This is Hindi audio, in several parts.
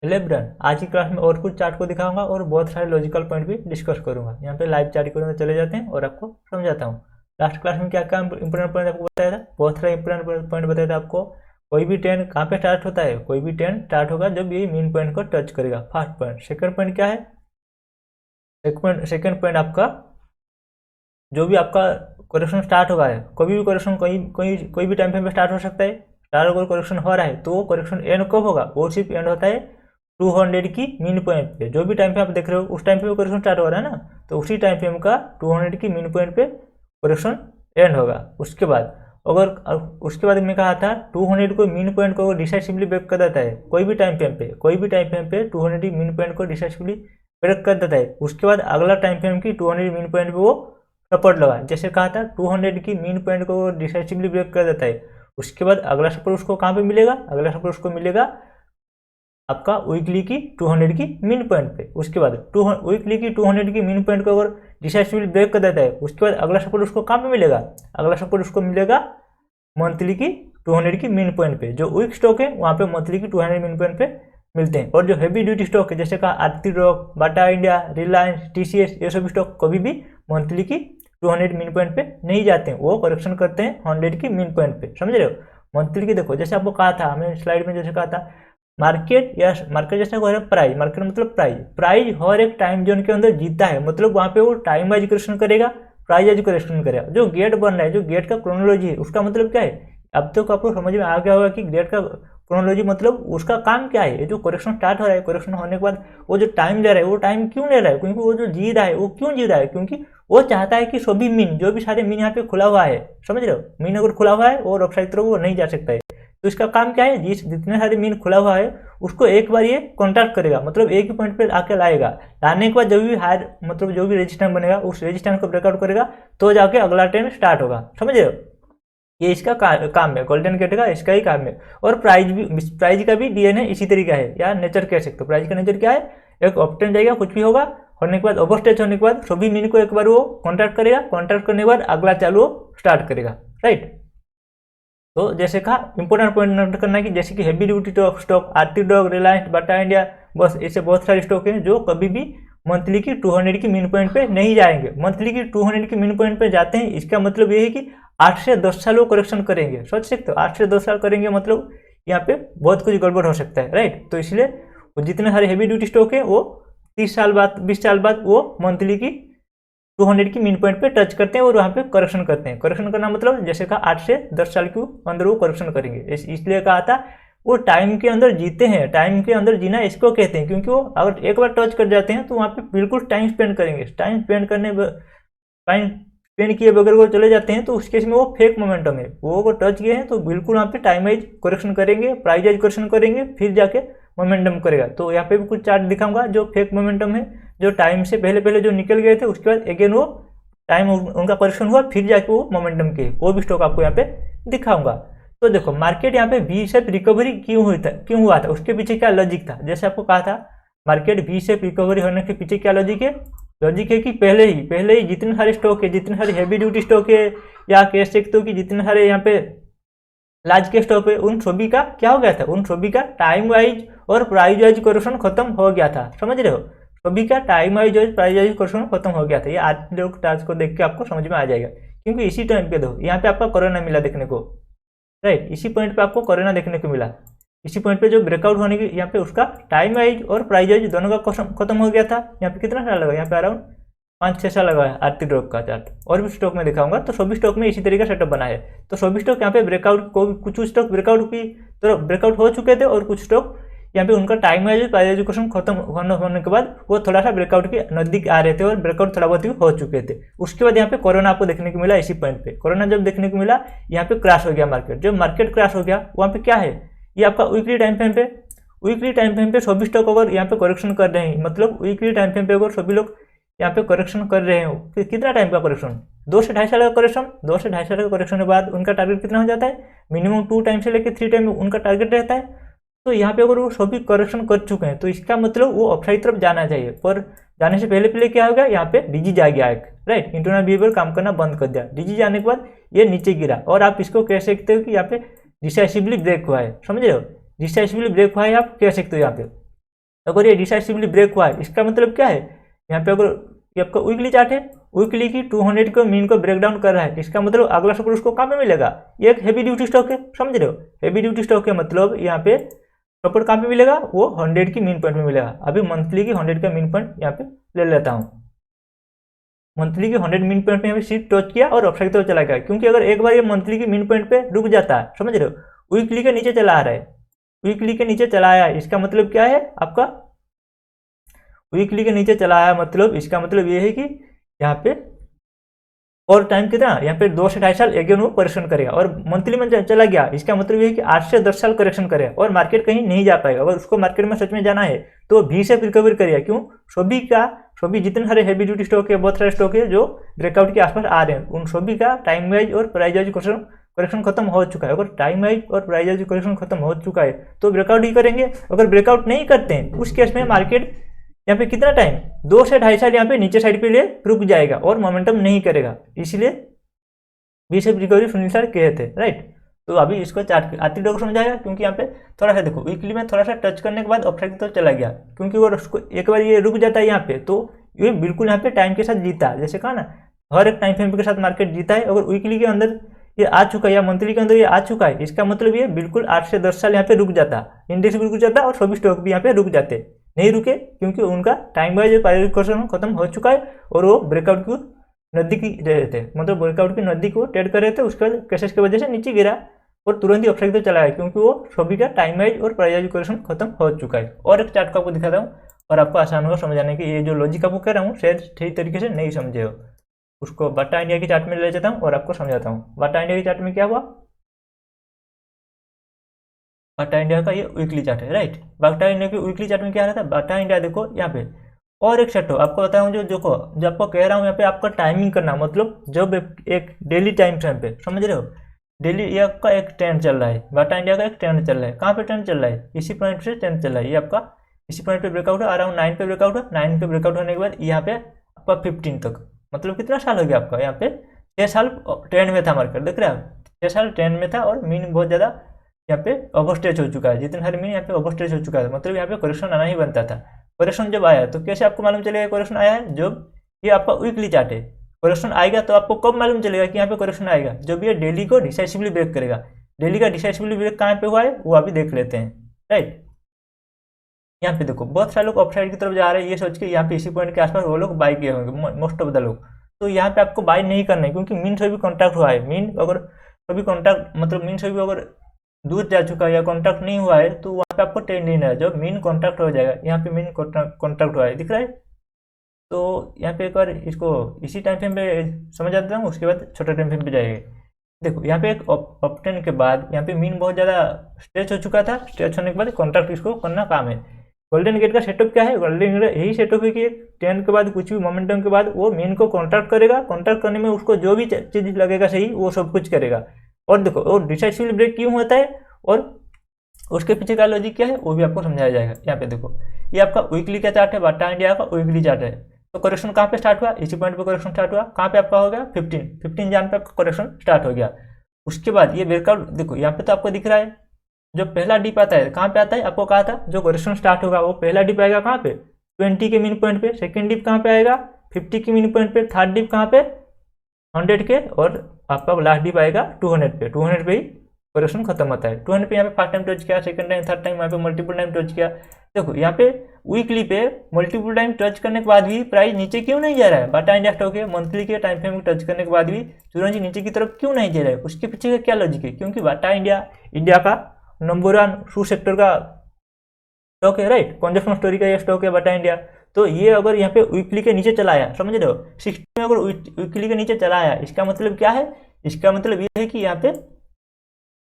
11 आज की क्लास में और कुछ चार्ट को दिखाऊंगा और बहुत सारे लॉजिकल पॉइंट भी डिस्कस करूंगा। यहाँ पे लाइव चार्ट के अंदर चले जाते हैं और आपको समझाता हूँ। लास्ट क्लास में क्या क्या इंपोर्टेंट पॉइंट आपको बताया था, बहुत सारे इंपोर्टेंट पॉइंट बताया था आपको। कोई भी ट्रेंड कहाँ पे स्टार्ट होता है, कोई भी ट्रेंड स्टार्ट होगा जब ये मीन पॉइंट को टच करेगा, फर्स्ट पॉइंट। सेकंड पॉइंट क्या है, सेकंड पॉइंट आपका जो भी आपका करेक्शन स्टार्ट होगा है, कोई भी करेक्शन कोई भी टाइम फ्रेम पे स्टार्ट हो सकता है। स्टार्ट अगर करेक्शन हो रहा है तो वो करेक्शन एंड कब होगा, वो सिर्फ एंड होता है 200 की मीन पॉइंट पे। जो भी टाइम पे आप देख रहे हो उस टाइम पे करेक्शन स्टार्ट हो रहा है ना, तो उसी टाइम फ्रेम का 200 की मीन पॉइंट पे करेक्शन एंड होगा। उसके बाद मैं कहा था 200 को मीन पॉइंट को डिसाइसिवली ब्रेक कर देता है कोई भी टाइम फ्रेम पे 200 मीन पॉइंट को डिसाइसिवली ब्रेक कर देता है। उसके बाद अगला टाइम फ्रेम की 200 मीन पॉइंट पे वो सपोर्ट लगा, जैसे कहा था 200 की मीन पॉइंट को डिसाइसिवली ब्रेक कर देता है। उसके बाद अगला सपोर्ट उसको कहाँ पे मिलेगा, अगला सपोर्ट उसको मिलेगा आपका वीकली की 200 की मीन पॉइंट पे। उसके बाद वीकली की 200 की मीन पॉइंट को अगर डिसाइसिवली ब्रेक कर देता है, उसके बाद अगला सपोर्ट उसको कहाँ पे मिलेगा, अगला सपोर्ट उसको मिलेगा मंथली की 200 की मीन पॉइंट पे। जो वीक स्टॉक है वहाँ पे मंथली की 200 मीन पॉइंट पे मिलते हैं। और जो हैवी ड्यूटी स्टॉक है जैसे कहा आरती रॉक, बाटा इंडिया, रिलायंस, टीसीएस, ये सभी स्टॉक कभी भी मंथली की 200 मीन पॉइंट पे नहीं जाते हैं, वो करेक्शन करते हैं 100 की मीन पॉइंट पे। समझ रहे हो। मंथली की देखो जैसे आपको कहा था, हमने स्लाइड में जैसे कहा था मार्केट जैसा को प्राइस, मार्केट मतलब प्राइस हर एक टाइम जोन के अंदर जीता है, मतलब वहाँ पे वो टाइम वाइज करेक्शन करेगा, प्राइस वाइज करेक्शन करेगा। जो गेट बन रहा है, जो गेट का क्रोनोलॉजी है, उसका मतलब क्या है, अब तक आपको समझ में आ गया होगा कि गेट का क्रोनोलॉजी मतलब उसका काम क्या है। ये जो करेक्शन स्टार्ट हो रहा है, करेक्शन होने के बाद वो जो टाइम ले रहा है, वो टाइम क्यों ले रहा है, क्योंकि वो जो जी रहा है वो क्यों जी रहा है, क्योंकि वो चाहता है कि सभी मीन, जो भी सारे मीन यहाँ पे खुला हुआ है, समझ रहे हो, मीन अगर खुला हुआ है और अपसाइड तरफ वो नहीं जा सकता है। तो इसका काम क्या है, जितने सारे मीन खुला हुआ है उसको एक बार ये कॉन्ट्रैक्ट करेगा, मतलब एक ही पॉइंट पे आके लाएगा। लाने के बाद जो भी हायर मतलब जो भी रेजिस्टेंस बनेगा उस रेजिस्टेंस को ब्रेकआउट करेगा, तो जाके अगला ट्रेंड स्टार्ट होगा। समझ रहे हो, ये इसका काम है, गोल्डन गेट का इसका ही काम है। और प्राइज का भी डीएनए इसी तरीके है, या नेचर कह सकते हो। प्राइज का नेचर क्या है, एक ऑप्टेन जाएगा, कुछ भी होगा, होने के बाद ओवरस्टेज होने के बाद सभी मीन को एक बार वो कॉन्ट्रैक्ट करेगा, कॉन्ट्रैक्ट करने के बाद अगला चालू वो स्टार्ट करेगा। राइट। तो जैसे कहा इंपोर्टेंट पॉइंट नोट करना है कि जैसे कि हैवी ड्यूटी स्टॉक, आरती डॉग, रिलायंस, बाटा इंडिया, बस ऐसे बहुत सारे स्टॉक हैं जो कभी भी मंथली की 200 की मीन पॉइंट पे नहीं जाएंगे। मंथली की 200 की मीन पॉइंट पे जाते हैं, इसका मतलब ये है कि 8 से 10 साल वो करेक्शन करेंगे। सोच सकते हो 8 से 10 साल करेंगे, मतलब यहाँ पे बहुत कुछ गड़बड़ हो सकता है। राइट। तो इसलिए जितने सारे हैवी ड्यूटी स्टॉक है वो 30 साल बाद 20 साल बाद वो मंथली की 200 की मीन पॉइंट पे टच करते हैं और वहाँ पे करेक्शन करते हैं। करेक्शन करना मतलब जैसे कहा 8 से 10 साल के अंदर वो करेक्शन करेंगे। इसलिए कहा था वो टाइम के अंदर जीते हैं, टाइम के अंदर जीना इसको कहते हैं, क्योंकि वो अगर एक बार टच कर जाते हैं तो वहाँ पे बिल्कुल टाइम स्पेंड करेंगे। टाइम स्पेंड किए बगैर वो चले जाते हैं तो उस केस में वो फेक मोमेंटम है। वो अगर टच किए हैं तो बिल्कुल वहाँ पे टाइम वाइज करेक्शन करेंगे, प्राइस वाइज करेक्शन करेंगे, फिर जाके मोमेंटम करेगा। तो यहाँ पे भी कुछ चार्ट दिखाऊंगा जो फेक मोमेंटम है, जो टाइम से पहले जो निकल गए थे, उसके बाद अगेन वो टाइम उनका करेक्शन हुआ, फिर जाके वो मोमेंटम के, वो भी स्टॉक आपको यहाँ पे दिखाऊंगा। तो देखो मार्केट यहाँ पे वी शेप रिकवरी क्यों हुआ था, उसके पीछे क्या लॉजिक था। जैसे आपको कहा था मार्केट वी शेप रिकवरी होने के पीछे क्या लॉजिक है, लॉजिक है कि पहले ही जितने सारे स्टॉक है, जितने सारे हैवी ड्यूटी स्टॉक है, या कह सकते हो कि जितने सारे यहाँ पे लार्ज के स्टॉक है, उन सभी का क्या हो गया था, उन सभी का टाइम वाइज और प्राइस वाइज करेक्शन खत्म हो गया था। समझ रहे हो, सभी का टाइम वाइज और प्राइस वाइज करेक्शन खत्म हो गया था। ये आज लोग टास्क को देख के आपको समझ में आ जाएगा, क्योंकि इसी टाइम पे दो यहाँ पे आपका कोरोना मिला देखने को। राइट। इसी पॉइंट पे आपको कोरोना देखने को मिला, इसी पॉइंट पे जो ब्रेकआउट होने की यहाँ पे उसका टाइम वाइज और प्राइस वाइज दोनों का खत्म हो गया था। यहाँ पे कितना साल लगा, यहाँ पे अराउंड 5-6 साल लगा है आरती ड्रॉप का चार्ट। और भी स्टॉक में दिखाऊंगा। तो सभी स्टॉक में इसी तरीके का सेटअप बना है। तो सभी स्टॉक यहाँ पे ब्रेकआउट को, कुछ स्टॉक ब्रेकआउट की तो ब्रेकआउट हो चुके थे, और कुछ स्टॉक यहाँ पे उनका टाइम वाइज प्राइस एजुकेशन खत्म होने के बाद वो थोड़ा सा ब्रेकआउट के नजदीक आ रहे थे और ब्रेकआउट थोड़ा बहुत हो चुके थे। उसके बाद यहाँ पे कोरोना आपको देखने को मिला। इसी पॉइंट पे कोरोना जब देखने को मिला, यहाँ पे क्रैश हो गया मार्केट। जब मार्केट क्रैश हो गया वहाँ पे क्या है, ये आपका वीकली टाइम फ्रेम पे सभी स्टॉक अगर यहाँ पे करेक्शन कर रहे हैं, मतलब वीकली टाइम फ्रेम पे अगर सभी लोग यहाँ पे करेक्शन कर रहे हो, फिर कितना टाइम का करेक्शन, 2 से 2.5 साल का करेक्शन। 2 से 2.5 साल का करेक्शन के बाद उनका टारगेट कितना हो जाता है, मिनिमम 2 टाइम से लेकर 3 टाइम उनका टारगेट रहता है। तो यहाँ पे अगर वो सभी करेक्शन कर चुके हैं तो इसका मतलब वो अपसाइड तरफ जाना चाहिए, पर जाने से पहले क्या हो गया, यहाँ पे डीजी जा गया एक। राइट। इंटरनल बिहेवियर काम करना बंद कर दिया। डीजी जाने के बाद ये नीचे गिरा, और आप इसको कह सकते हो कि यहाँ पे डिसाइसिवली ब्रेक हुआ है। समझ रहे हो, डिसाइसिवली ब्रेक हुआ है आप कह सकते हो यहाँ पे। अगर ये डिसाइसिवली ब्रेक हुआ है इसका मतलब क्या है, यहाँ पे अगर ये आपका वीकली चार्ट है, वीकली की 200 को मीन को ब्रेक डाउन कर रहा है, इसका मतलब अगला सपोर्ट उसको कहाँ पे मिलेगा, ये एक हैवी ड्यूटी स्टॉक है, समझ रहे हो। हैवी ड्यूटी स्टॉक है मतलब यहाँ पे सपोर्ट कहाँ पे मिलेगा, वो 100 की मीन पॉइंट में मिलेगा। अभी मंथली की 100 का मीन पॉइंट यहाँ पे ले लेता हूँ। मंथली की 100 मीन पॉइंट पे यहाँ पे सीट टच किया और अपसाइड की तरफ चला गया, क्योंकि अगर एक बार ये मंथली की मीन पॉइंट पे रुक जाता है, समझ रहे हो, वीकली के नीचे चला आ रहा है, वीकली के नीचे चला आया, इसका मतलब क्या है आपका, वीकली के नीचे चला आया मतलब इसका मतलब ये है कि यहाँ पे और टाइम कितना, यहाँ पे 2 से 2.5 साल अगेन वो करेक्शन करेगा, और मंथली में चला गया इसका मतलब ये है कि 8 से 10 साल करेक्शन करेगा और मार्केट कहीं नहीं जा पाएगा। अगर उसको मार्केट में सच में जाना है तो भी से रिकवर करेगा, क्यों, सभी जितने सारे हैवी ड्यूटी स्टॉक है, बहुत सारे स्टॉक है जो ब्रेकआउट के आसपास आ रहे हैं, उन सभी का टाइम वाइज और प्राइस वाइज करेक्शन खत्म हो चुका है। अगर टाइम वाइज और प्राइस वाइज करेक्शन खत्म हो चुका है तो ब्रेकआउट ही करेंगे। अगर ब्रेकआउट नहीं करते हैं उस केस में मार्केट यहाँ पे कितना टाइम, 2 से 2.5 साल यहाँ पे नीचे साइड पे लिए रुक जाएगा और मोमेंटम नहीं करेगा, इसलिए V shape recovery Sunil sir कहे थे, राइट। तो अभी इसको चार्ट आती डॉग समझाएगा, क्योंकि यहाँ पे थोड़ा सा देखो वीकली में थोड़ा सा टच करने के बाद अपसाइड की तरफ चला गया, क्योंकि अगर उसको एक बार ये रुक जाता है यहाँ पे तो ये बिल्कुल यहाँ पे टाइम के साथ जीता है, जैसे कहा ना हर एक टाइम फ्रेम के साथ मार्केट जीता है। अगर वीकली के अंदर ये आ चुका है या मंथली के अंदर ये आ चुका है, इसका मतलब ये बिल्कुल 8 से 10 साल यहाँ पे रुक जाता, इंडेक्स भी रुक जाता और सभी स्टॉक भी यहाँ पे रुक जाते, नहीं रुके क्योंकि उनका टाइम वाइज प्रायोरिटी खत्म हो चुका है और वो ब्रेकआउट को नजदीक रहे थे, मतलब ब्रेकआउट की नजदीक वो ट्रेड कर रहे थे, उसके बाद कैसेस की वजह से नीचे गिरा और तुरंत ही अपसाइड तो चला गया, क्योंकि वो सभी का टाइम वाइज और प्राइस करेक्शन खत्म हो चुका है। और एक चार्ट को आपको दिखाता हूँ और आपको आसान होगा समझाने की, ये जो लॉजिक आपको कह रहा हूँ शायद सही तरीके से नहीं समझे हो, उसको बाटा इंडिया की चार्ट में ले जाता हूँ और आपको समझाता हूँ। बाटा इंडिया की चार्ट में क्या हुआ, बाटा इंडिया का ये वीकली चार्ट है, राइट। बाटा इंडिया की वीकली चार्ट में क्या रहता है, बाटा इंडिया देखो यहाँ पे, और एक सेट हो आपको बताऊँ जो आपको कह रहा हूँ यहाँ पे आपका टाइमिंग करना, मतलब जब एक डेली टाइम फ्रेम पे, समझ रहे हो, डेली ये आपका एक ट्रेंड चल रहा है, बाटा इंडिया का एक ट्रेंड चल रहा है, कहाँ पे ट्रेंड चल रहा है, इसी पॉइंट से ट्रेंड चल रहा है, ये आपका इसी पॉइंट पे ब्रेकआउट है, अराउंड 9 पे ब्रेकआउट है, 9 पे ब्रेकआउट होने के बाद यहाँ पे आपका 15 तक, मतलब कितना साल हो गया आपका, यहाँ पे 6 साल ट्रेंड में था मार्केट, देख रहे हैं आप, 6 साल ट्रेंड में था और मीन बहुत ज़्यादा यहाँ पे ओवरस्टेज हो चुका है, जितने सारे मीन यहाँ पे ओवरस्टेज हो चुका है, मतलब यहाँ पे करेक्शन आना ही बनता था। करेक्शन जब आया तो कैसे आपको मालूम चलेगा करेक्शन आया है, जब ये आपका वीकली चार्ट है, करेक्शन आएगा तो आपको कब मालूम चलेगा कि यहाँ पे करेक्शन आएगा, जब ये डेली को डिसाइसिवली ब्रेक करेगा। डेली का डिसाइसिवली ब्रेक कहाँ पे हुआ है वो अभी देख लेते हैं, राइट। यहाँ पे देखो बहुत सारे लोग अपसाइड की तरफ जा रहे हैं ये सोच के, यहाँ पे इसी पॉइंट के आसपास वो लोग बाई किए होंगे मोस्ट ऑफ द लोग, तो यहाँ पे आपको बाई नहीं करना है, क्योंकि मीन से भी कॉन्टैक्ट हुआ है, मीन अगर कभी कॉन्टैक्ट मतलब मीन से भी अगर दूर जा चुका है या कॉन्टैक्ट नहीं हुआ है तो वहाँ पे आपको ट्रेंड नहीं है, जब मीन कॉन्टैक्ट हो जाएगा, यहाँ पे मीन कॉन्टैक्ट हुआ है दिख रहा है, तो यहाँ पे एक बार इसको इसी टाइम फ्रेम पे समझ आता हूँ, उसके बाद छोटे टाइम फ्रेम पे जाएंगे। देखो यहाँ पे एक अपट्रेंड के बाद यहाँ पे मीन बहुत ज़्यादा स्ट्रेच हो चुका था, स्ट्रेच होने के बाद कॉन्ट्रैक्ट इसको करना काम है। गोल्डन गेट का सेटअप क्या है, गोल्डन गेट यही सेटअप है कि एक ट्रेंड के बाद कुछ भी मोमेंटम के बाद वो मीन को कॉन्ट्रैक्ट करेगा, कॉन्ट्रैक्ट करने में उसको जो भी चीज़ लगेगा सही वो सब कुछ करेगा। और देखो और डिसाइसिवली ब्रेक क्यों होता है और उसके पीछे का लॉजिक क्या है वो भी आपको समझाया जाएगा। यहाँ पे देखो ये आपका वीकली का चार्ट है, बाटा इंडिया का वीकली चार्ट है, तो करेक्शन कहाँ पे स्टार्ट हुआ, इसी पॉइंट पे करेक्शन स्टार्ट हुआ, कहाँ पे आपका हो गया 15 जान पे आपका करेक्शन स्टार्ट हो गया। उसके बाद ये ब्रेकआउट देखो यहाँ पे तो आपको दिख रहा है, जो पहला डिप आता है कहाँ पे आता है, आपको कहा था जो करेक्शन स्टार्ट होगा वो पहला डिप आएगा कहाँ पे 20 के मिन पॉइंट पे, सेकेंड डिप कहाँ पे आएगा 50 के मिन पॉइंट पे, थर्ड डिप कहाँ पे 100 के, और आपका लास्ट डिप आएगा 200 पे, 200 पे ही करेक्शन खत्म होता है। 200 पे यहाँ पे फर्स्ट टाइम टच किया, सेकंड टाइम, थर्ड टाइम, यहाँ पे मल्टीपल टाइम टच किया। देखो यहाँ पे वीकली पे मल्टीपल टाइम टच करने के बाद भी प्राइस नीचे क्यों नहीं जा रहा है, बाटा इंडिया स्टॉक है मंथली के टाइम फ्रेम में टच करने के बाद भी तुरंत नीचे की तरफ क्यों नहीं जा रहा है, उसके पीछे का क्या लॉजिक है, क्योंकि बाटा इंडिया का नंबर 1 शू सेक्टर का स्टॉक है, राइट, कंजप्शन स्टोरी का ये स्टॉक है बाटा इंडिया। तो ये अगर यहाँ पे वीकली के नीचे चला आया, समझ रहे हो 60 में अगर वीकली के नीचे चला आया, इसका मतलब क्या है, इसका मतलब ये है कि यहाँ पे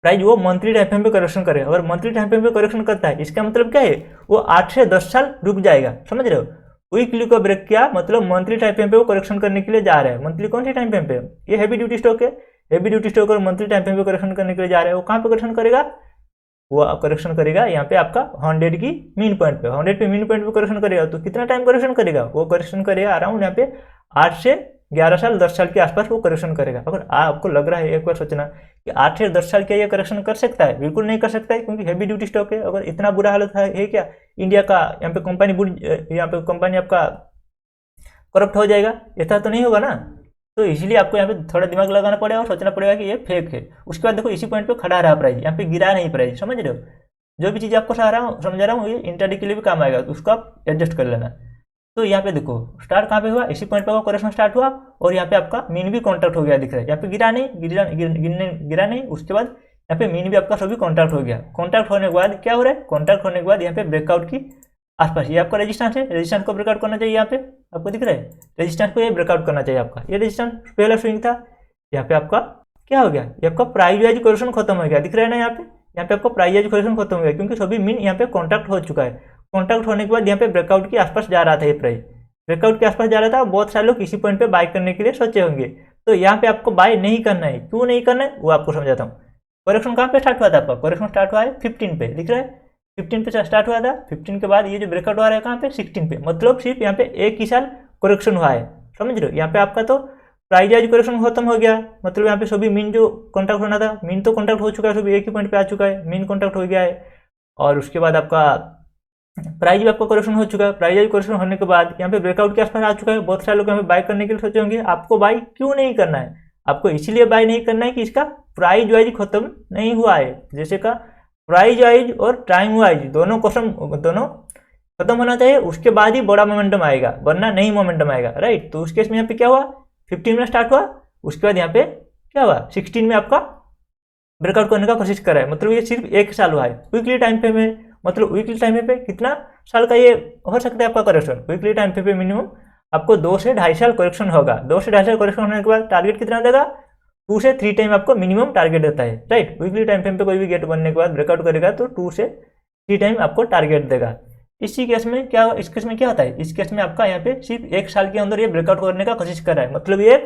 प्राइस वो मंथली टाइम फ्रेम पे करेक्शन करेगा। अगर मंथली टाइम फ्रेम पे करेक्शन करता है इसका मतलब क्या है, वो 8 से 10 साल रुक जाएगा, समझ रहे हो। वीकली को ब्रेक किया मतलब मंथली टाइम फ्रेम पे वो करेक्शन करने के लिए जा रहा है। मंथली कौन सी टाइम फ्रेम पे, ये हैवी ड्यूटी स्टॉक है, हैवी ड्यूटी स्टॉक और मंथली टाइम फ्रेम पे करेक्शन करने के लिए जा रहा है। वो कहाँ पे करेक्शन करेगा, वो करेक्शन करेगा यहाँ पे आपका 100 की मीन पॉइंट पे, 100 पे मीन पॉइंट पे करेक्शन करेगा। तो कितना टाइम करेक्शन करेगा, वो करेक्शन करेगा अराउंड यहाँ पे 8 से 11 साल 10 साल के आसपास वो करेक्शन करेगा। अगर आपको लग रहा है, एक बार सोचना कि 8 से 10 साल क्या ये करेक्शन कर सकता है, बिल्कुल नहीं कर सकता है, क्योंकि हैवी ड्यूटी स्टॉक है। अगर इतना बुरा हालत है क्या, इंडिया का यहाँ पे कंपनी आपका करप्ट हो जाएगा, ऐसा तो नहीं होगा ना। तो इसीलिए आपको यहाँ पे थोड़ा दिमाग लगाना पड़ेगा और सोचना पड़ेगा कि ये फेक है। उसके बाद देखो इसी पॉइंट पे खड़ा रहा प्राइस, यहाँ पे गिरा नहीं प्राइस, समझ रहे हो। जो भी चीज़ आपको समझा रहा हूँ ये इंट्राडे के लिए भी काम आएगा, तो उसको आप एडजस्ट कर लेना। तो यहाँ पे देखो स्टार्ट कहाँ पे हुआ, इसी पॉइंट पे करेक्शन स्टार्ट हुआ और यहाँ पे आपका मीन भी कॉन्ट्रैक्ट हो गया दिख रहा है। यहाँ पे गिरा नहीं, उसके बाद यहाँ पे मीन भी आपका सभी कॉन्ट्रैक्ट हो गया। कॉन्ट्रैक्ट होने के बाद क्या हो रहा है, कॉन्ट्रैक्ट होने के बाद यहाँ पे ब्रेकआउट की आसपास ये आपका रेजिस्टेंस है, रेजिस्टेंस को ब्रेकआउट करना चाहिए। यहाँ पे आपको दिख रहा है रेजिस्टेंस को ये ब्रेकआउट करना चाहिए आपका। ये रेजिस्टेंस पहला स्विंग था, यहाँ पे आपका क्या हो गया, ये आपका प्राइस वाइज करेक्शन खत्म हो गया, दिख रहा है ना। यहाँ पे आपका प्राइस वाइज करेक्शन खत्म हो गया क्योंकि सभी मीन यहाँ पे कॉन्ट्रैक्ट हो चुका है। कॉन्ट्रैक्ट होने के बाद यहाँ पे ब्रेकआउट के आसपास जा रहा था, ये प्राइस ब्रेकआउट के आसपास जा रहा था। बहुत सारे लोग इसी पॉइंट पे बाय करने के लिए सोचे होंगे, तो यहाँ पे आपको बाय नहीं करना है। क्यों नहीं करना है वो आपको समझाता हूँ। करेक्शन कहाँ पे स्टार्ट हुआ था आपका, करेक्शन स्टार्ट हुआ है 15 पे, दिख रहा है 15 पे स्टार्ट हुआ था। 15 के बाद ये जो ब्रेकआउट हुआ है कहाँ पे 16 पे, मतलब सिर्फ यहाँ पे एक ही साल करेक्शन हुआ है, समझ रहे हो। यहाँ पे आपका तो प्राइस वाइज करेक्शन खत्म हो गया, मतलब यहाँ पे सभी मीन जो कॉन्ट्रैक्ट होना था, मीन तो कॉन्ट्रैक्ट हो चुका है, सभी एक ही पॉइंट पे आ चुका है, मीन कॉन्ट्रैक्ट हो गया है। और उसके बाद आपका प्राइस भी आपका करेक्शन हो चुका है। प्राइस वाइज करेक्शन होने के बाद यहाँ पे ब्रेकआउट के आसपास आ चुका है। बहुत सारे लोग यहाँ पे बाय करने के लिए सोचे होंगे, आपको बाय क्यों नहीं करना है, आपको इसीलिए बाय नहीं करना है कि इसका प्राइस वाइज खत्म नहीं हुआ है। जैसे का प्राइस वाइज और टाइम वाइज दोनों खत्म होना चाहिए, उसके बाद ही बड़ा मोमेंटम आएगा, वरना नहीं मोमेंटम आएगा, राइट। तो उस केस में यहाँ पे क्या हुआ, 15 में स्टार्ट हुआ, उसके बाद यहाँ पे क्या हुआ 16 में आपका ब्रेकआउट करने का कोशिश कर रहा है, मतलब ये सिर्फ एक साल हुआ है। वीकली टाइम पे में, मतलब वीकली टाइम पे कितना साल का ये हो सकता है आपका करेक्शन, वीकली टाइम पे मिनिमम आपको 2 से 2.5 साल करेक्शन होगा। 2 से 2.5 साल करेक्शन होने के बाद टारगेट कितना देगा, 2 से 3 टाइम आपको मिनिमम टारगेट देता है, राइट। वीकली टाइम फ्रेम पे कोई भी गेट बनने के बाद ब्रेकआउट करेगा तो 2 से 3 टाइम आपको टारगेट देगा। इसी केस में क्या, इस केस में क्या होता है, इस केस में आपका यहाँ पे सिर्फ 1 साल के अंदर ये ब्रेकआउट करने का कोशिश कर रहा है, मतलब ये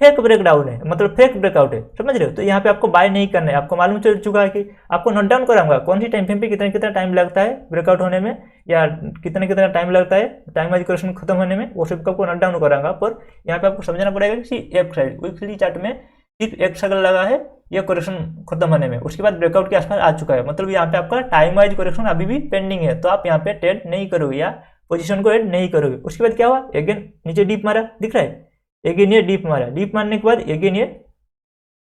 फेक ब्रेकडाउन है, मतलब फेक ब्रेकआउट है, समझ रहे हो। तो यहाँ पे आपको बाय नहीं करना है, आपको मालूम चल चुका है कि आपको नोट डाउन कराऊंगा कौन सी टाइम फ्रेम पे कितना टाइम लगता है ब्रेकआउट होने में, या कितना टाइम लगता है टाइम वाइज करेक्शन खत्म होने में, वो सबको आपको नोट डाउन कराऊंगा। पर यहाँ पे आपको समझना पड़ेगा कि एक साइड वीकली चार्ट में सिर्फ 1 साल लगा है ये करेक्शन खत्म होने में, उसके बाद ब्रेकआउट के आसपास आ चुका है, मतलब यहाँ पे आपका टाइम वाइज करेक्शन अभी भी पेंडिंग है, तो आप यहाँ पे ट्रेड नहीं करोगे या पोजीशन को ऐड नहीं करोगे। उसके बाद क्या हुआ, अगेन नीचे डीप मारा, दिख रहा है, अगेन ये डीप मारा, डीप मारने के बाद अगेन ये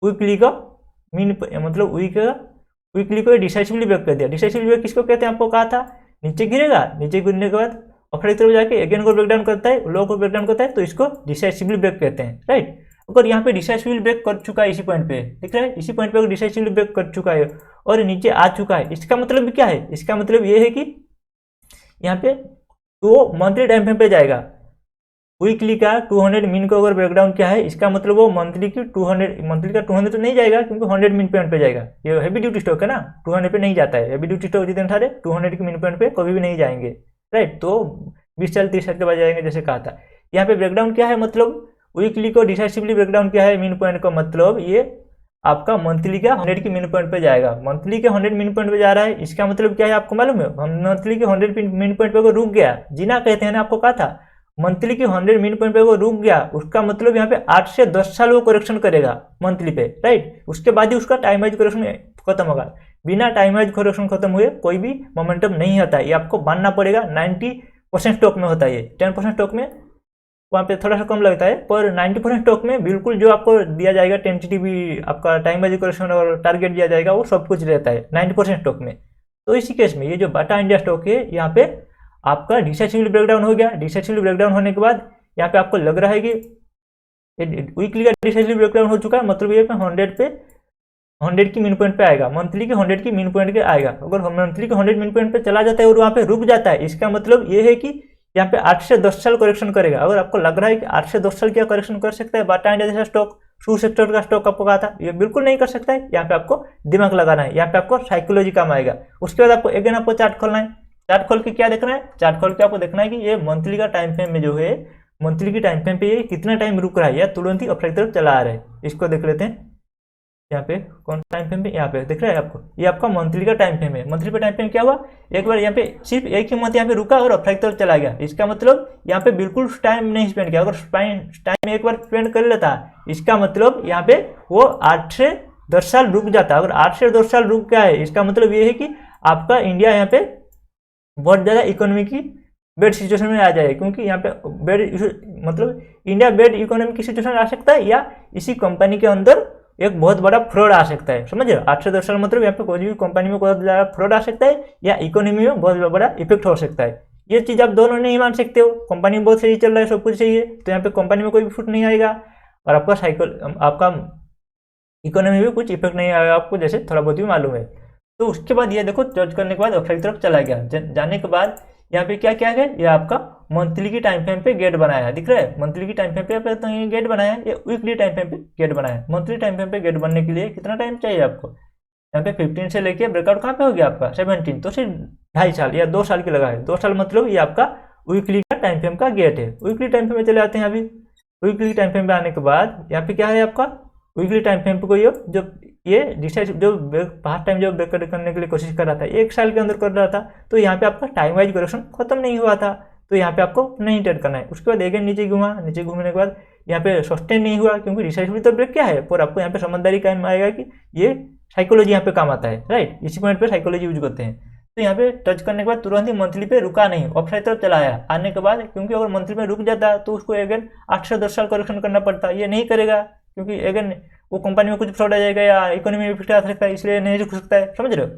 वीकली का मीन, मतलब वीकली को डिसाइसिवली ब्रेक कर दिया। डिसाइसिवली ब्रेक किसको कहते हैं, आपको कहा था नीचे गिरेगा, नीचे गिरने के बाद अपर की तरफ जाके अगेन को ब्रेकडाउन करता है, लो को ब्रेकडाउन करता है, तो इसको डिसाइसिवली ब्रेक कहते हैं, राइट। अगर यहाँ पे डिसाइसिवली ब्रेक कर चुका है इसी पॉइंट पे, दिख रहा है, इसी पॉइंट पे अगर डिसाइसिवली ब्रेक कर चुका है और नीचे आ चुका है, इसका मतलब क्या है, इसका मतलब ये है कि यहाँ पे वो मंथली टाइम फ्रेम पे जाएगा। वीकली का 200 मिन को अगर ब्रेकडाउन किया है, इसका मतलब वो मंथली का 200 तो नहीं जाएगा, क्योंकि 100 मिन पॉइंट पे जाएगा। ये हैवी ड्यूटी स्टॉक है ना, 200 पे नहीं जाता है। हैवी ड्यूटी स्टॉक जितने सारे 200 के मिन पॉइंट पे कभी भी नहीं जाएंगे, राइट। तो 20 साल 30 साल के बाद जाएंगे, जैसे कहा था। यहाँ पे ब्रेकडाउन क्या है, मतलब वीकली को डिसाइसिवली ब्रेकडाउन किया है मिन पॉइंट का, मतलब ये आपका मंथली का 100 की मिन पॉइंट पे जाएगा। मंथली के 100 मिन पॉइंट पे जा रहा है, इसका मतलब क्या है आपको मालूम है, मंथली के 100 मिन पॉइंट पे अगर रुक गया, जीना कहते हैं ना, आपको कहा था मंथली के 100 मिन पॉइंट पे वो रुक गया, उसका मतलब यहाँ पे 8 से 10 साल वो करेक्शन करेगा मंथली पे, राइट। उसके बाद ही उसका टाइम वाइज करेक्शन खत्म होगा। बिना टाइम वाइज करेक्शन खत्म हुए कोई भी मोमेंटम नहीं होता है, ये आपको मानना पड़ेगा। 90% स्टॉक में होता है, ये 10% स्टॉक में वहाँ पे थोड़ा सा कम लगता है, पर 90% स्टॉक में बिल्कुल जो आपको दिया जाएगा टेंटेटिव आपका टाइम वाइज करेक्शन और टारगेट दिया जाएगा, वो सब कुछ रहता है 90% स्टॉक में। तो इसी केस में ये जो बाटा इंडिया स्टॉक है, यहाँ पे आपका डिसाइसिवली ब्रेकडाउन हो गया। डिसाइसिवली ब्रेकडाउन होने के बाद यहाँ पे आपको लग रहा है कि वीकली का डिसाइसिवली ब्रेकडाउन हो चुका है, मतलब ये 100 की मिन पॉइंट पे आएगा, मंथली के 100 की मिन पॉइंट पे आएगा। अगर मंथली के 100 मिन पॉइंट पे चला जाता है और वहाँ पे रुक जाता है, इसका मतलब ये है कि यहाँ पे 8 से 10 साल करेक्शन करेगा। अगर आपको लग रहा है कि 8 से 10 साल क्या करेक्शन कर सकता है बाटा इंडिया जैसा स्टॉक, शू सेक्टर का स्टॉक आपको कहा था, ये बिल्कुल नहीं कर सकता है। यहाँ पे आपको दिमाग लगाना है, यहाँ पे आपको साइकोलॉजी काम आएगा। उसके बाद आपको अगेन आपको चार्ट खोलना है। चार्ट खोल के क्या देखना है, चार्ट खोल के आपको देखना है कि ये मंथली का टाइम फ्रेम में जो है, मंथली की टाइम फ्रेम पे ये कितना टाइम रुक रहा है या तुरंत ही अपर की तरफ चला आ रहा है। इसको देख लेते हैं, यहाँ पे कौन टाइम फ्रेम पे, यहाँ पे दिख रहा है आपको, ये आपका मंथली का टाइम फ्रेम है। मंथली पे टाइम फ्रेम क्या हुआ, एक बार यहाँ पे सिर्फ एक ही मंथ यहाँ पे रुका और अपर की तरफ चला गया, इसका मतलब यहाँ पे बिल्कुल टाइम नहीं स्पेंड किया। अगर टाइम एक बार स्पेंड कर लेता, इसका मतलब यहाँ पे वो 8 से 10 साल रुक जाता। अगर 8 से 10 साल रुक गया है, इसका मतलब ये है कि आपका इंडिया यहाँ पे बहुत ज़्यादा इकोनॉमी की बेड सिचुएशन में आ जाए, क्योंकि यहाँ पे बेड मतलब इंडिया बेड इकोनॉमी की सिचुएशन आ सकता है, या इसी कंपनी के अंदर एक बहुत बड़ा फ्रॉड आ सकता है। समझ रहे हो, 8 से 10 साल मतलब यहाँ पे कोई भी कंपनी में बहुत ज़्यादा फ्रॉड आ सकता है, या इकोनॉमी में बहुत बड़ा इफेक्ट हो सकता है। ये चीज़ आप दोनों नहीं मान सकते हो। कंपनी में बहुत सही चल रहा है, सब कुछ सही है, तो यहाँ पे कंपनी में कोई इफेक्ट नहीं आएगा, और आपका इकोनॉमी में कुछ इफेक्ट नहीं आएगा आपको, जैसे थोड़ा बहुत भी मालूम है। तो उसके बाद ये देखो, सर्च करने के बाद वेबसाइट की तरफ चला गया। जाने के बाद यहाँ पे क्या क्या है, ये आपका मंथली की टाइम फ्रेम पे गेट बनाया है, दिख रहा है। मंथली की टाइम फ्रेम पे तो ये गेट बनाया है, ये वीकली टाइम फ्रेम पे गेट बनाया है। मंथली टाइम फ्रेम पे गेट बनने के लिए कितना टाइम चाहिए आपको, यहाँ पे 15 से लेके ब्रेकआउट कहाँ पे हो गया आपका 17, तो सिर्फ 2.5 साल या 2 साल की लगा है। 2 साल मतलब ये आपका वीकली का टाइम फ्रेम का गेट है। वीकली टाइम फ्रेम में चले आते हैं। अभी वीकली टाइम फ्रेम पे आने के बाद यहाँ पे क्या है आपका वीकली टाइम फ्रेम पे, कोई जो ये डिसाइड जो पास्ट टाइम जो ब्रेक करने के लिए कोशिश कर रहा था, 1 साल के अंदर कर रहा था, तो यहाँ पे आपका टाइम वाइज करेक्शन खत्म नहीं हुआ था, तो यहाँ पे आपको नहीं ट्रेड करना है। उसके बाद अगेन नीचे घूमा, नीचे घूमने के बाद यहाँ पे सस्टेन नहीं हुआ, क्योंकि डिसाइसिवली तो ब्रेक क्या है, पर आपको यहाँ पे समझदारी काम आएगा कि ये साइकोलॉजी यहाँ पे काम आता है, राइट। इसी पॉइंट पे साइकोलॉजी यूज करते हैं। तो यहाँ पे टच करने के बाद तुरंत ही मंथली पे रुका नहीं, ऑफसाइड तरफ चला आया। आने के बाद क्योंकि अगर मंथली में रुक जाता तो उसको अगेन 8 से 10 साल करेक्शन करना पड़ता, ये नहीं करेगा, क्योंकि अगेन वो कंपनी में कुछ फ्रॉड आ जाएगा या इकोनॉमी में इफेक्ट आ सकता है, इसलिए नहीं रुक सकता है, समझ रहे हो।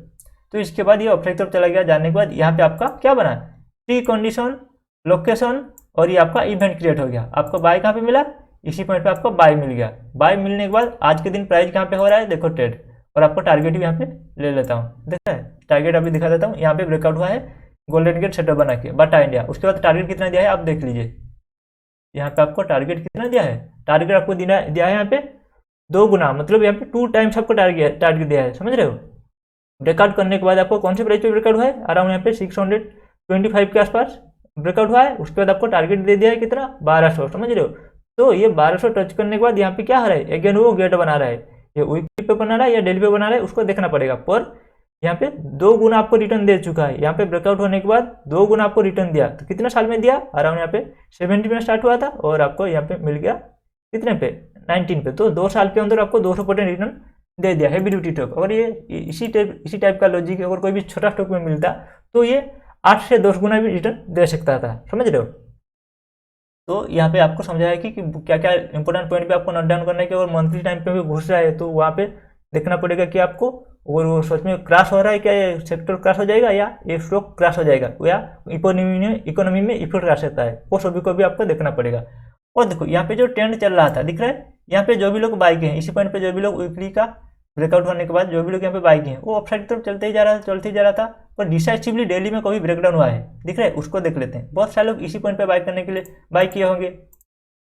तो इसके बाद ये ऑफसाइड तरफ चला गया। जाने के बाद यहाँ पे आपका क्या बना, प्री कंडीशन, लोकेशन, और ये आपका इवेंट क्रिएट हो गया। आपको बाय कहाँ पे मिला, इसी पॉइंट पे आपको बाय मिल गया। बाय मिलने के बाद आज के दिन प्राइस कहाँ पे हो रहा है, देखो ट्रेड, और आपको टारगेट भी यहाँ पे ले लेता हूँ, देख रहे हैं टारगेट अभी दिखा देता हूँ। यहाँ पे ब्रेकआउट हुआ है गोल्डन गेट सेटअप बना के बाटा इंडिया। उसके बाद टारगेट कितना दिया है आप देख लीजिए, यहाँ पे आपको टारगेट कितना दिया है, टारगेट आपको दिया है यहाँ पे 2 गुना, मतलब यहाँ पे 2 टाइम्स आपको टारगेट दिया है, समझ रहे हो। ब्रेकआउट करने के बाद आपको कौन से प्राइस पे ब्रेकआउट हुआ है, अराउंड यहाँ पे 625 के आसपास ब्रेकआउट हुआ है। उसके बाद आपको टारगेट दे दिया है कितना, 1200, समझ रहे हो। तो ये 1200 टच करने के बाद यहाँ पे क्या हो रहा है, अगेन वो गेट बना रहा है, ये वीकली पे बना रहा है या डेली पे बना रहा है, उसको देखना पड़ेगा। पर यहाँ पे 2 गुना आपको रिटर्न दे चुका है। यहाँ पे ब्रेकआउट होने के बाद 2 गुना आपको रिटर्न दिया, तो कितना साल में दिया, अराउंड यहाँ पे 70 में स्टार्ट हुआ था, और आपको यहाँ पे मिल गया कितने पे, 19 पे। तो 2 साल के अंदर आपको 200% रिटर्न दे दिया हैवी ड्यूटी स्टॉक। अगर ये इसी टाइप का लॉजिक अगर कोई भी छोटा स्टॉक में मिलता तो ये 8 से 10 गुना भी रिटर्न दे सकता था, समझ रहे हो। तो यहाँ पे आपको समझाया कि क्या क्या इंपॉर्टेंट पॉइंट पे आपको नोट डाउन करना है कि अगर मंथली टाइम पे भी घुस रहा है तो वहाँ पे देखना पड़ेगा कि आपको और वो सच में क्रैश हो रहा है क्या, ये सेक्टर क्रैश हो जाएगा या ये स्टॉक क्रैश हो जाएगा, या इकोनॉमी में इफेक्ट कर सकता है, वो सभी को भी आपको देखना पड़ेगा। और देखो यहाँ पे जो ट्रेंड चल रहा था दिख रहा है, यहाँ पे जो भी लोग बाई किए हैं, इसी पॉइंट पे जो भी लोग वीकली का ब्रेकआउट होने के बाद जो भी लोग यहाँ पे बाई किए हैं, वो अपसाइड की तरफ चलते ही जा रहा था, पर डिसाइसिवली डेली में कभी ब्रेकडाउन हुआ है, दिख रहा है, उसको देख लेते हैं। बहुत सारे लोग इसी पॉइंट पे बाई करने के लिए बाई किए होंगे,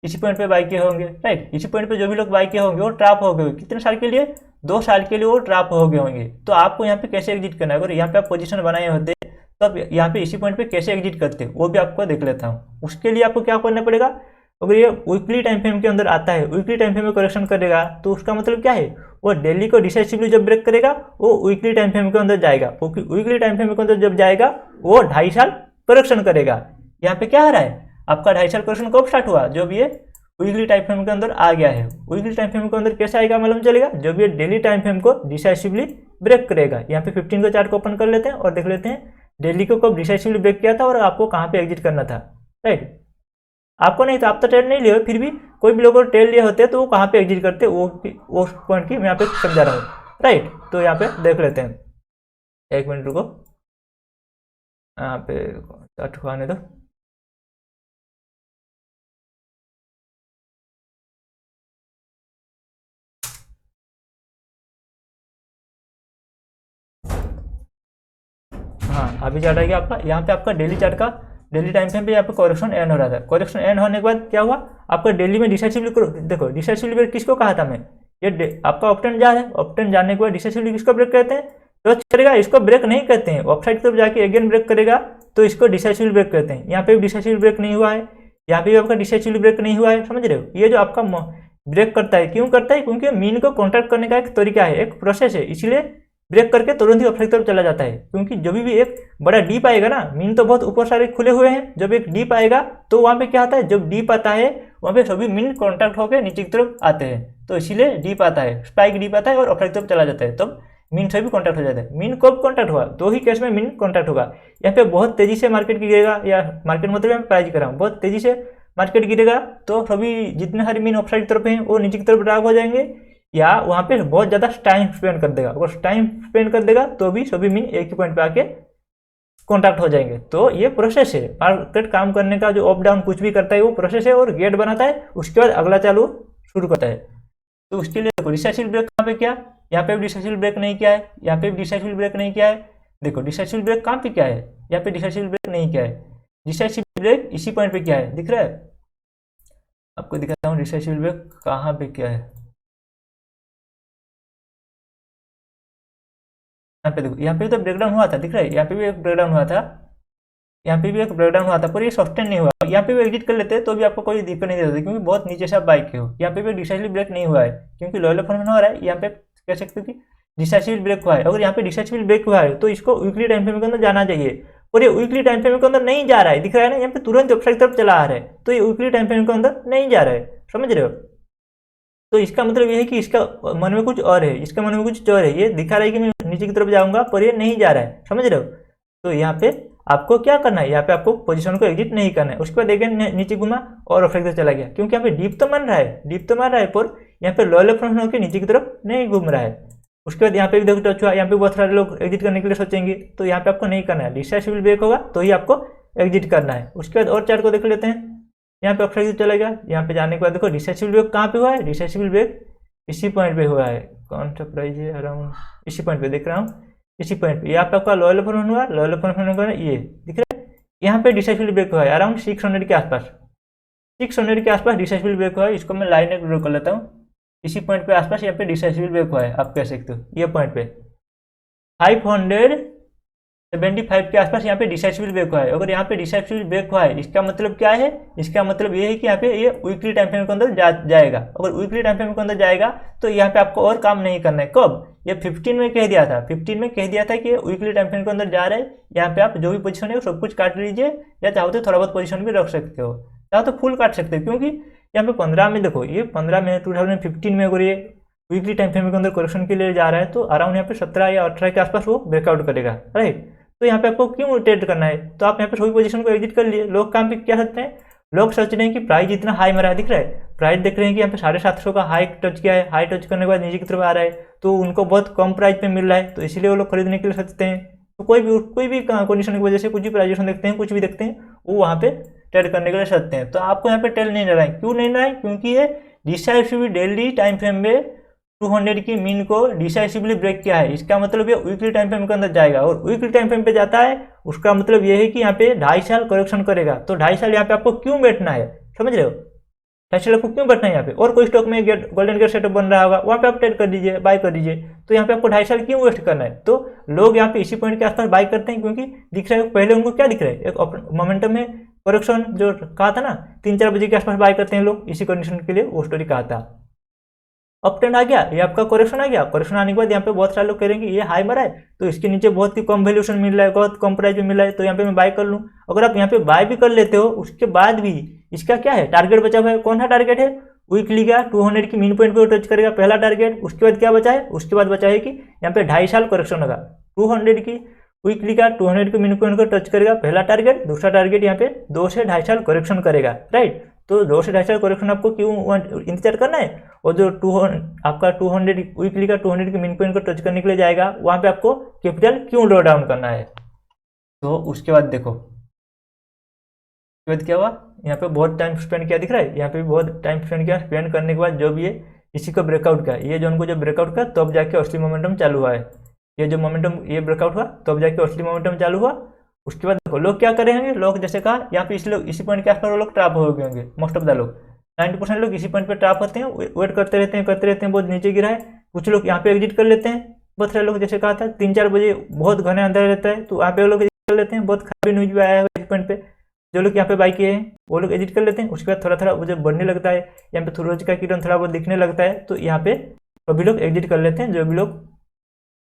इसी पॉइंट पे बाई किए होंगे, राइट। इसी पॉइंट पे जो भी लोग बाई किए होंगे वो ट्रैप हो गए, कितने साल के लिए, 2 साल के लिए वो ट्रैप हो गए होंगे। तो आपको यहाँ पे कैसे एग्जिट करना है, अगर यहाँ पे आप पोजीशन बनाए होते तो आप यहाँ पे इसी पॉइंट पे कैसे एग्जिट करते, वो भी आपको देख लेता हूँ। उसके लिए आपको क्या करना पड़ेगा, अगर ये वीकली टाइम फ्रेम के अंदर आता है, वीकली टाइम फ्रेम में करेक्शन करेगा, तो उसका मतलब क्या है, वो डेली को डिसाइसिवली जब ब्रेक करेगा वो वीकली टाइम फ्रेम के अंदर जाएगा, वीकली टाइम फ्रेम के अंदर जब जाएगा वो 2.5 साल करेक्शन करेगा। यहाँ पे क्या हो रहा है, आपका 2.5 साल करेक्शन कब स्टार्ट हुआ, जब ये वीकली टाइम फ्रेम के अंदर आ गया है। वीकली टाइम फ्रेम के अंदर कैसे आएगा मालूम चलेगा, जब ये डेली टाइम फ्रेम को डिसाइसिवली ब्रेक करेगा। यहाँ पे 15 का चार्ट को ओपन कर लेते हैं और देख लेते हैं डेली को कब डिसाइसिवली ब्रेक किया था और आपको कहाँ पे एग्जिट करना था, राइट। आपको नहीं तो आप तो ट्रेड नहीं लिए, फिर भी कोई भी लोग ट्रेड लिए होते तो वो कहाँ पे एग्जिट करते, वो पॉइंट की मैं यहाँ पे समझा रहा हूँ, राइट। तो यहाँ पे देख लेते हैं, 1 मिनट रुको, यहाँ पे चार्ट खुआने दो। हाँ अभी चार्ट आ गया आपका, यहाँ पे आपका डेली चार्ट का डेली टाइम फ्रेम पे यहाँ पे करेक्शन एंड हो रहा था। करेक्शन एंड होने के बाद क्या हुआ, आपका डेली में डिसाइसिवली देखो, डिसाइसिवली ब्रेक किसको कहा था मैं, ये आपका ऑप्टन जा है, ऑप्टन जाने के बाद डिसाइसिवली किसको ब्रेक कहते हैं, टच करेगा, इसको ब्रेक नहीं कहते हैं, ऑफसाइड की तरफ जाके अगेन ब्रेक करेगा तो इसको डिसाइसिवली ब्रेक कहते हैं। यहाँ पे भी डिसाइसिवली ब्रेक नहीं हुआ है, यहाँ पे भी आपका डिसाइसिवली ब्रेक नहीं हुआ है, समझ रहे हो। ये जो आपका ब्रेक करता है, क्यों करता है, क्योंकि मीन को कॉन्ट्रैक्ट करने का एक तरीका है, एक प्रोसेस है, इसलिए ब्रेक करके तुरंत ही अपसाइड तरफ चला जाता है। क्योंकि जब भी एक बड़ा डीप आएगा ना, मीन तो बहुत ऊपर सारे खुले हुए हैं, जब एक डीप आएगा तो वहाँ पे क्या आता है, जब डीप आता है वहाँ पे सभी मीन कॉन्ट्रैक्ट होकर नीचे की तरफ आते हैं, तो इसीलिए डीप आता है, स्पाइक डीप आता है और अपसाइड तरफ चला जाता है, तब मीन से भी कॉन्टैक्ट हो जाता है। मीन कब कॉन्टैक्ट हुआ, दो ही केस में मीन कॉन्टैक्ट होगा। यहाँ पे बहुत तेजी से मार्केट गिरेगा, या मार्केट मतलब मैं प्राइस गिरा हूँ, बहुत तेजी से मार्केट गिरेगा तो सभी जितने सारे मीन अपसाइड की तरफ हैं वो नीचे की तरफ ड्रैग हो जाएंगे, या वहाँ पे बहुत ज़्यादा टाइम स्पेंड कर देगा। अगर टाइम स्पेंड कर देगा तो भी सभी मीन एक ही पॉइंट पे आके कॉन्टैक्ट हो जाएंगे। तो ये प्रोसेस है, मार्केट काम करने का, जो अप डाउन कुछ भी करता है वो प्रोसेस है, और गेट बनाता है, उसके बाद अगला चालू शुरू करता है। तो उसके लिए देखो डिसाइसिव ब्रेक कहाँ पे किया, यहाँ पे भी डिसाइसिव ब्रेक नहीं किया है, यहाँ पे भी डिसाइसिव ब्रेक नहीं किया है। देखो डिसाइसिव ब्रेक कहाँ पे क्या है, यहाँ पे डिसाइसिव ब्रेक नहीं किया है, डिसाइसिव ब्रेक इसी पॉइंट पे क्या है, दिख रहा है आपको, दिखाता हूँ डिसाइसिव ब्रेक कहाँ पे क्या है। यहाँ पे देखो, यहाँ पे तो ब्रेकडाउन हुआ था, दिख रहा है, यहाँ पे भी एक ब्रेकडाउन हुआ था, यहाँ पे भी एक ब्रेकडाउन हुआ था, पर ये सस्टेन नहीं हुआ। यहाँ पे भी एग्जिट कर लेते हैं तो भी आपको कोई दिक्कत नहीं देती, क्योंकि बहुत नीचे से आप बाई के हो। यहाँ पे भी डिसाइसिव ब्रेक नहीं हुआ है, क्योंकि लोअर फॉर्मेशन हो रहा है। यहाँ पे कह सकते हो कि डिसाइसिव ब्रेक हुआ है। अगर यहाँ पे डिसाइसिव ब्रेक हुआ है तो इसको वीकली टाइम फ्रेम के अंदर जाना चाहिए, और ये वीकली टाइम फ्रेम के अंदर नहीं जा रहा है, दिख रहा है ना, यहाँ पे तुरंत अपसाइड तरफ चला आ रहा है, तो ये वीकली टाइम फ्रेम के अंदर नहीं जा रहा है, समझ रहे हो। तो इसका मतलब ये है कि इसका मन में कुछ और है, इसका मन में कुछ और है। ये दिखा रहा है कि मैं नीचे की तरफ जाऊंगा, पर ये नहीं जा रहा है, समझ रहे हो। तो यहाँ पे आपको क्या करना है, यहाँ पे आपको पोजीशन को एग्जिट नहीं करना है। उसके बाद देखिए नीचे घुमा और अपसाइड चला गया, क्योंकि यहाँ पे डीप तो मान रहा है, डीप तो मार रहा है, पर यहाँ पे लोअर फॉर्मेशन होकर नीचे की तरफ नहीं घूम रहा है। उसके बाद यहाँ पे भी देखो टच हुआ, यहाँ पे बहुत सारे लोग एग्जिट करने के लिए सोचेंगे, तो यहाँ पे आपको नहीं करना है, डिसाइसिव ब्रेक होगा तो ही आपको एग्जिट करना है। उसके बाद और चार्ट को देख लेते हैं, यहाँ पे अपसाइड चलेगा। यहाँ पे जाने के बाद देखो डिसाइसिव ब्रेक कहाँ पे हुआ है, डिसाइसिव ब्रेक इसी पॉइंट पे हुआ है, कौन सा प्राइस है, अराउंड इसी पॉइंट पे देख रहा हूँ, इसी पॉइंट पे। यहाँ पे आपका लोअर फॉर्मेशन हुआ, लोअर फॉर्मेशन का ये दिख रहा है, यहाँ पे डिसाइसिव ब्रेक हुआ है अराउंड 600 के आसपास, 600 के आसपास डिसाइसिव ब्रेक हुआ है। इसको मैं लाइन ड्रॉ कर लेता हूँ, इसी पॉइंट पे आसपास यहाँ पे डिसाइसिव ब्रेक हुआ है, आप कह सकते हो ये पॉइंट पे 575 के आसपास यहाँ पे डिसाइसिव ब्रेक हुआ है। अगर यहाँ पे डिसाइसिव ब्रेक हुआ है, इसका मतलब क्या है, इसका मतलब ये है कि यहाँ पे ये वीकली टाइम फ्रेम के अंदर जाएगा। अगर वीकली टाइम फ्रेम के अंदर जाएगा तो यहाँ पे आपको और काम नहीं करना है। कब, ये 15 में कह दिया था, 15 में कह दिया था कि वीकली टाइम फ्रेम के अंदर जा रहे हैं। यहाँ पे आप जो भी पोजीशन है वो सब कुछ काट लीजिए, या चाहो तो थोड़ा बहुत पोजीशन भी रख सकते हो, चाहो तो फुल काट सकते हो, क्योंकि यहाँ पे 15 में देखो, ये 15 में 2015 में अगर ये वीकली टाइम फ्रेम के अंदर करेक्शन के लिए जा रहा है तो अराउंड यहाँ पे 17 या 18 के आसपास वो ब्रेकआउट करेगा, राइट। तो यहाँ पे आपको क्यों ट्रेड करना है, तो आप यहाँ पे सभी पोजीशन को एग्जिट कर लिए। लोग काम पे क्या सकते हैं, लोग सोच रहे हैं कि प्राइस इतना हाई मारा है, दिख रहा है, प्राइस देख रहे हैं कि यहाँ पे 750 का हाई टच किया है, हाई टच करने के बाद नीचे की तरफ आ रहा है, तो उनको बहुत कम प्राइस पे मिल रहा है, तो इसीलिए वो लोग खरीदने के लिए सोचते हैं। तो कोई भी कंडीशन की वजह से कुछ भी प्राइजेशन देखते हैं, कुछ भी देखते हैं, वो वहाँ पे ट्रेड करने के लिए सोचते हैं। तो आपको यहाँ पे ट्रेड नहीं लेना है, क्यों नहीं लेना है, क्योंकि ये डिसाइसिवली डेली टाइम फ्रेम में 200 की मीन को डिसाइसिवली ब्रेक किया है। इसका मतलब ये वीकली टाइम फ्रेम के अंदर जाएगा, और वीकली टाइम फ्रेम पे जाता है, उसका मतलब ये है कि यहाँ पे 2.5 साल करेक्शन करेगा। तो 2.5 साल यहाँ पे आपको क्यों बैठना है, समझ रहे हो, 2.5 साल आपको क्यों बैठना है यहाँ पे। और कोई स्टॉक में गोल्डन गेट सेटअप बन रहा होगा, वहाँ पे आप ट्रेड कर दीजिए, बाय कर दीजिए। तो यहाँ पे आपको 2.5 साल क्यों वेस्ट करना है। तो लोग यहाँ पे इसी पॉइंट के आसपास बाय करते हैं, क्योंकि दिख रहा है, पहले उनको क्या दिख रहा है, एक मोमेंटम में करेक्शन जो कहा था ना, 3-4 बजे के आसपास बाय करते हैं लोग, इसी कंडीशन के लिए वो स्टोरी कहा था। अप ट्रेंड आ गया, ये आपका करेक्शन आ गया, करेक्शन आने के बाद यहाँ पे बहुत सारे लोग करेंगे ये हाई मारा है, तो इसके नीचे बहुत ही कम वैल्यूएशन मिल रहा है, बहुत कम प्राइस में मिल रहा है, तो यहाँ पे मैं बाय कर लूँ। अगर आप यहाँ पे बाय भी कर लेते हो, उसके बाद भी इसका क्या है, टारगेट बचा हुआ है। कौन सा टारगेट है, वीकली का 200 की मीन पॉइंट पे टच करेगा, पहला टारगेट। उसके बाद क्या बचा है, उसके बाद बचा है कि यहाँ पे 2.5 साल करेक्शन होगा, 200 की वीकली का 200 की मीन पॉइंट को टच करेगा, पहला टारगेट। दूसरा टारगेट यहाँ पे 2 से 2.5 साल करेक्शन करेगा, राइट। तो 2 से 2.5 साल करेक्शन आपको क्यों इंतजार करना है, और जो 200 वीकली का 200 की मीन पॉइंट को टच करने के लिए जाएगा, वहाँ पे आपको कैपिटल क्यों ड्रॉ डाउन करना है। तो उसके बाद देखो, उसके बाद क्या हुआ, यहाँ पे बहुत टाइम स्पेंड किया, दिख रहा है, यहाँ पे भी बहुत टाइम स्पेंड किया। स्पेंड करने के बाद जो भी है इसी को ब्रेकआउट किया, ये जोन को जब ब्रेकआउट किया तब जाके असली मोमेंटम चालू हुआ है। ये जो मोमेंटम ये ब्रेकआउट हुआ तब जाके असली मोमेंटम चालू हुआ। उसके बाद देखो लोग क्या करेंगे, लोग जैसे कहा यहाँ पे इसी पॉइंट के आसपास वो लोग ट्रैप हो गए होंगे, मोस्ट ऑफ द लोग 90% लोग इसी पॉइंट पे ट्रैप होते हैं, वेट करते रहते हैं, बहुत नीचे गिरा है। कुछ लोग यहाँ पे एग्जिट कर लेते हैं, बहुत सारे लोग जैसे कहा था 3-4 बजे बहुत घने अंदर रहता है, तो यहाँ पे वो लोग एग्जिट कर लेते हैं। बहुत खराब न्यूज भी आया है इस पॉइंट पे, जो लोग यहाँ पे बाई किए हैं वो लोग एग्जिट कर लेते हैं। उसके बाद थोड़ा वो जब बढ़ने लगता है, यहाँ पे रोज का किरण थोड़ा बहुत दिखने लगता है, तो यहाँ पे सभी लोग एग्जिट कर लेते हैं, जो भी लोग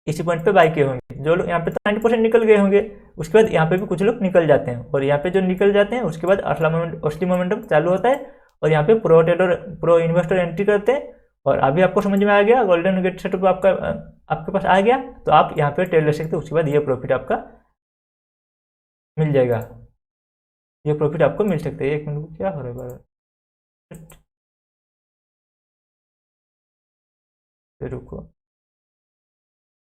इसी पॉइंट पे बाई किए होंगे। जो लोग यहाँ पे तो 90% निकल गए होंगे, उसके बाद यहाँ पे भी कुछ लोग निकल जाते हैं, और यहाँ पे जो निकल जाते हैं उसके बाद असली मोमेंटम चालू होता है, और यहाँ पे प्रो इन्वेस्टर एंट्री करते हैं, और अभी आपको समझ में आ गया, गोल्डन गेट सेटअप आपका आपके पास आ गया, तो आप यहाँ पे ट्रेड ले सकते हो। उसके बाद ये प्रॉफिट आपका मिल जाएगा, ये प्रॉफिट आपको मिल सकता है। 1 मिनट को क्या हो रहा है, रुको,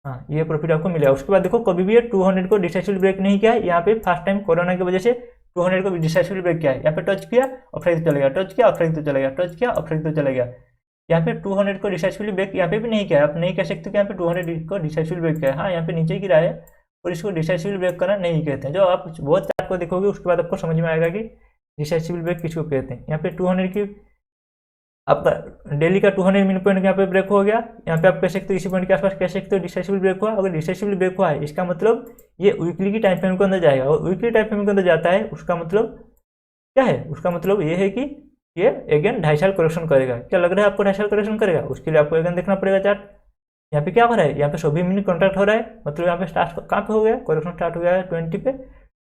हाँ ये प्रॉफिट आपको मिलेगा। उसके बाद देखो कभी भी ये 200 को डिसाइसिवली ब्रेक नहीं किया है। यहाँ पे फर्स्ट टाइम कोरोना की वजह से 200 को डिसाइसिवली ब्रेक किया है। यहाँ पे टच किया और फिर चला गया, टच किया और फिर चला गया, टच किया और फिर चला गया। यहाँ पे 200 को डिसाइसिवली ब्रेक यहाँ पे भी नहीं किया है। आप नहीं कह सकते कि यहाँ पे 200 को डिसाइसिवली ब्रेक किया है। हाँ यहाँ पे नीचे गिरा है और इसको डिसाइसिवली ब्रेक करना नहीं कहते हैं। जो आप बहुत चार्ट को देखोगे उसके बाद आपको समझ में आएगा कि डिसाइसिवली ब्रेक किसको कहते हैं। यहाँ पे 200 की आपका डेली का 200 मिनट पॉइंट यहाँ पे ब्रेक हो गया। यहाँ पे आप कह सकते हो इसी पॉइंट के आसपास कह सकते हो डिसाइसिबल ब्रेक हुआ। अगर डिसाइसिबल ब्रेक हुआ है इसका मतलब ये वीकली की टाइम फ्रेम के अंदर जाएगा, और वीकली टाइम फ्रेम के अंदर जाता है उसका मतलब क्या है, उसका मतलब ये है कि ये अगेन 2.5 साल करेक्शन करेगा। क्या लग रहा है आपको 2.5 साल करेक्शन करेगा? उसके लिए आपको अगेन देखना पड़ेगा चार्ट। यहाँ पे क्या हो रहा है, यहाँ पे 120 मिनट कॉन्ट्रैक्ट हो रहा है, मतलब यहाँ पे स्टार्ट कहाँ पे हो गया, करेक्शन स्टार्ट हो गया है 20 पे।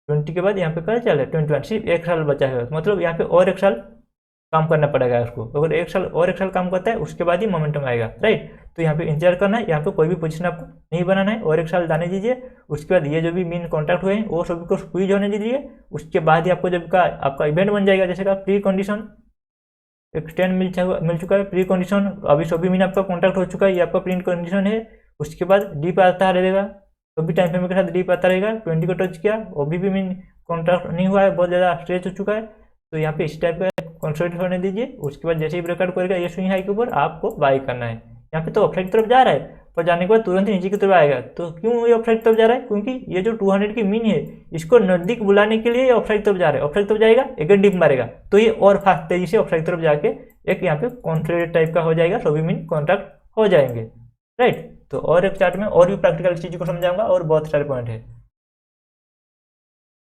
20 के बाद यहाँ पे क्या चल रहा है 21, सिर्फ 1 साल बचा है, मतलब यहाँ पे और 1 साल काम करना पड़ेगा उसको। अगर 1 साल और 1 साल काम करता है उसके बाद ही मोमेंटम आएगा, राइट। तो यहाँ पे इंतजार करना है, यहाँ पे कोई भी पोजीशन आपको नहीं बनाना है, और 1 साल जाने दीजिए। उसके बाद ये जो भी मेन कॉन्ट्रैक्ट हुए हैं वो सभी को स्क्वीज होने दीजिए। उसके बाद ही आपको जब का आपका इवेंट बन जाएगा, जैसे का प्री कंडीशन एक्सटेंड मिल चुका है, प्री कंडीशन अभी 24 मिनट आपका कॉन्ट्रैक्ट हो चुका है, ये आपका प्री कंडीशन है। उसके बाद डीप आता रहेगा, तो भी टाइम फ्रेम के साथ डीप आता रहेगा। 20 को टच किया, अभी भी मीन कॉन्ट्रैक्ट नहीं हुआ है, बहुत ज़्यादा स्ट्रेच हो चुका है, तो यहाँ पे इस टाइप का कंसोलिडेट होने दीजिए। उसके बाद जैसे ही ब्रेकआउट करेगा ये स्विंग हाई के ऊपर आपको बाई करना है। यहाँ पे तो अपसाइड की तरफ जा रहा है, पर जाने के बाद तुरंत नीचे की तरफ आएगा। तो क्यों ये अपसाइड की तरफ जा रहा है, क्योंकि ये जो 200 की मीन है इसको नजदीक बुलाने के लिए ये अपसाइड की तरफ जा रहा है। अपसाइड की तरफ जाएगा, एक डिप मारेगा, तो ये और फास्ट तेजी से अपसाइड की तरफ जाके एक यहाँ पे कॉन्ट्रेट टाइप का हो जाएगा, सभी मीन कॉन्ट्रैक्ट हो जाएंगे, राइट। तो और एक चार्ट में और भी प्रैक्टिकल चीज़ को समझाऊंगा और बहुत सारे पॉइंट है।